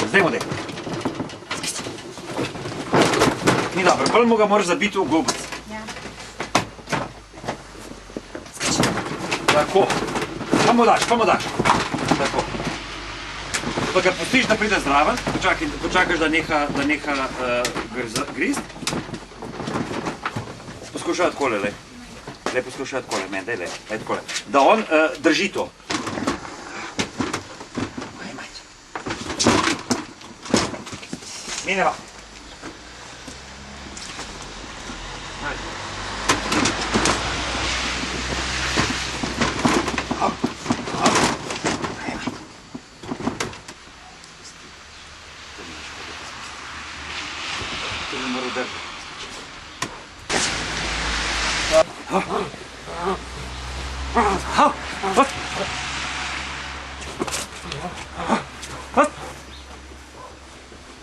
zdaj mu dej. Ni dobro, prvo mu ga moraš zabiti v gobec. Tako. Pa mu daš. Tako. Pa ga pustiš, da pride zraven, počakaš, da neha grist. Poskušaj takole, lej. Lej, poskušaj takole, meni, daj, lej takole. Da on drži to. Mineva.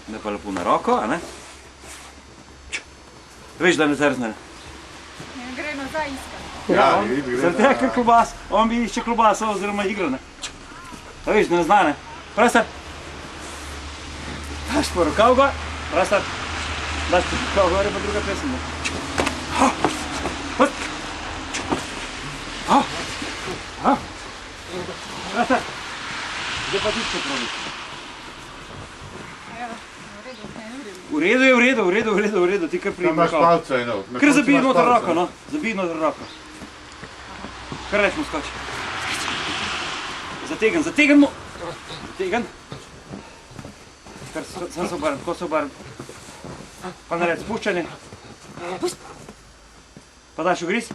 Da pa lepo na roko, a ne? Veš, da ne trzne? Gre nazaj iskati. Ja, zaradi tega, ker klobas, on bi išče klobaso oziroma igro, ne? A veš, da ne zna, ne? Prostor. Daš po rokav gor, prostor. Daš po rokav gor, pa druga pesem, ne? Prostor. Zdaj pa tiče probi. V redu, ti kar prijemo. Tam imaš palce eno. Kar zabij noter roko, no. Zabij noter roko. Kar rečemo skoči. Zategn mu. Zategn. Sam se obarem, tako se obarem. Pa nared spuščanje. Pa daš v griz.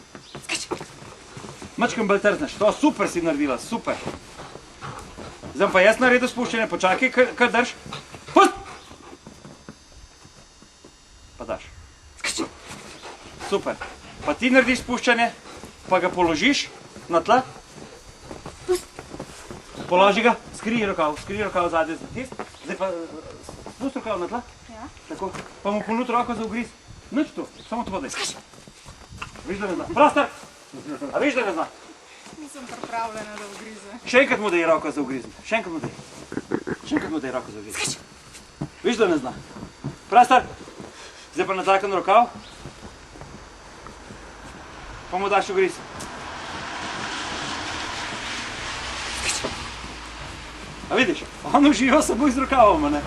Mačkam bolj trzneš. To super si naredila, super. Zdaj pa jaz naredim spuščanje, počakaj, kar drž. Pust! Pa daš. Super. Pa ti narediš spuščanje, pa ga položiš na tla. Položi ga, skrij rokav zadnje za tist. Zdaj pa spusti rokav na tla. Tako. Pa mu ponudi roko za ugriz. Nič to, samo to podaj. Viš, da ne zna. Prostor! A viš, da ne zna? Nisem pripravljena, da ugrize. Še enkrat mu daj roko za ugriz. Še enkrat mu daj roko za ugriz. Viš, da ne zna. Prostor! Zdaj pa natakam rokav. Pa mu daš ugriz. A vidiš, on uživa samo iz rokavoma, ne?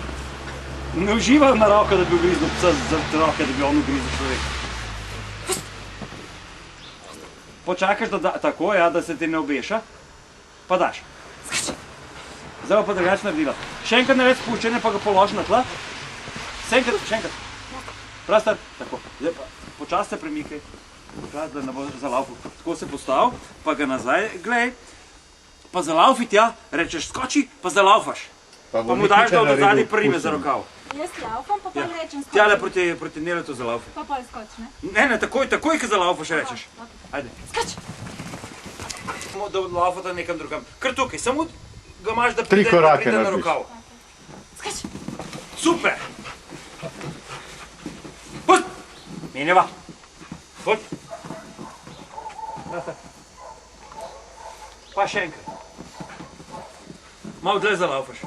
Ne uživa na roko, da bi ugriznil psa za roke, da bi on ugriznil človeka. Počakaš, tako, ja, da se ti ne obeša, pa daš. Zdaj pa drugače naredila. Še enkrat nared spuščanje, pa ga položi na tla. Še enkrat. Prostor, tako. Zdaj pa počas se premikaj. Počas, da ne bo zalaufil. Tako se postav, pa ga nazaj glej. Pa zalaufi tja, rečeš skoči, pa zalaufaš. Pa mu daš, da od zadnji prime za rokav. Jaz laufam, pa pol rečem skoči. Tjale proti Neletu zalaufi. Pa pol skoči, ne? Ne, takoj, ko zalaufaš rečeš. Ajde. Skoči. Da laufata nekam drugam. Kar tukaj, samo ga imaš, da pride na rokav. Skoči. Super! Pust! Menjava. Pust! Pa še enkrat. Malo dlje zalaufaš.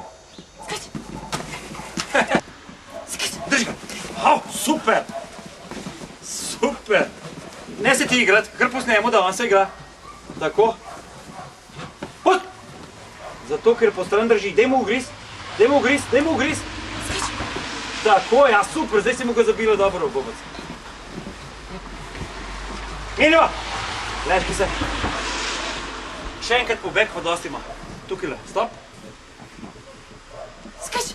Drži ga! Super! Super! Ne se ti igrat, kar posnemo, da on se igra. Tako. Pust! Zato, ker po stran drži. Dej mu ugriz. Tako, ja, super, zdaj si mu ga zabila dobro v gobec. Menjava! Leški se. Še enkrat pobeg, pa dosti ima. Tukaj le, stop.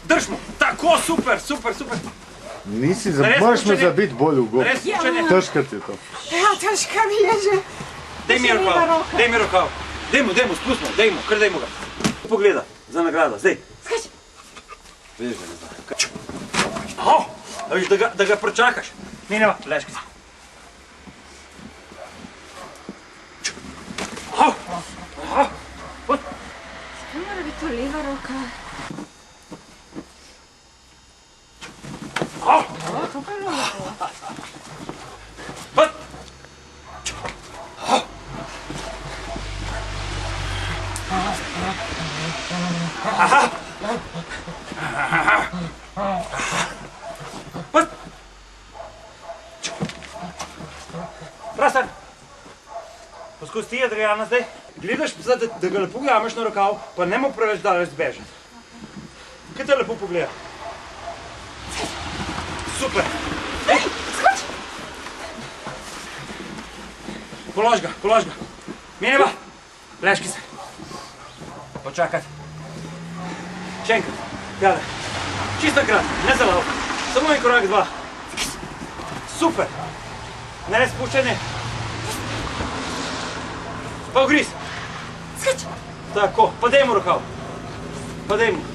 Drž mu. Tako, super. Moraš me zabiti bolj v gob. Težko ti je to. Ja, težko mi je že. Dej mi rokav. Dej mu, spustimo, kar dej mu ga. Pogleda, za nagrado, zdaj. Skoči. Vidiš, da ne zna. Vidiš, da ga počakaš. Menjava, leški se. Kaj mora biti to leva roka? To pa je bilo lepo. Prst! Prastan! Poskusi ti, Adriana, zdaj. Gledaš psa, da ga lepo ujameš na rokav, pa ne mu preveč daleč zbežati. Kaj te lepo pogleda? Super! Skoči! Polož ga. Menjava! Leški se. Počakati. Še enkrat. Jale. Čisto krat, ne za lav. Samo en korak, dva. Super! Naredi spuščanje. Pa ugriz. Skoči! Tako, pa daj mu rokav. Pa daj mu.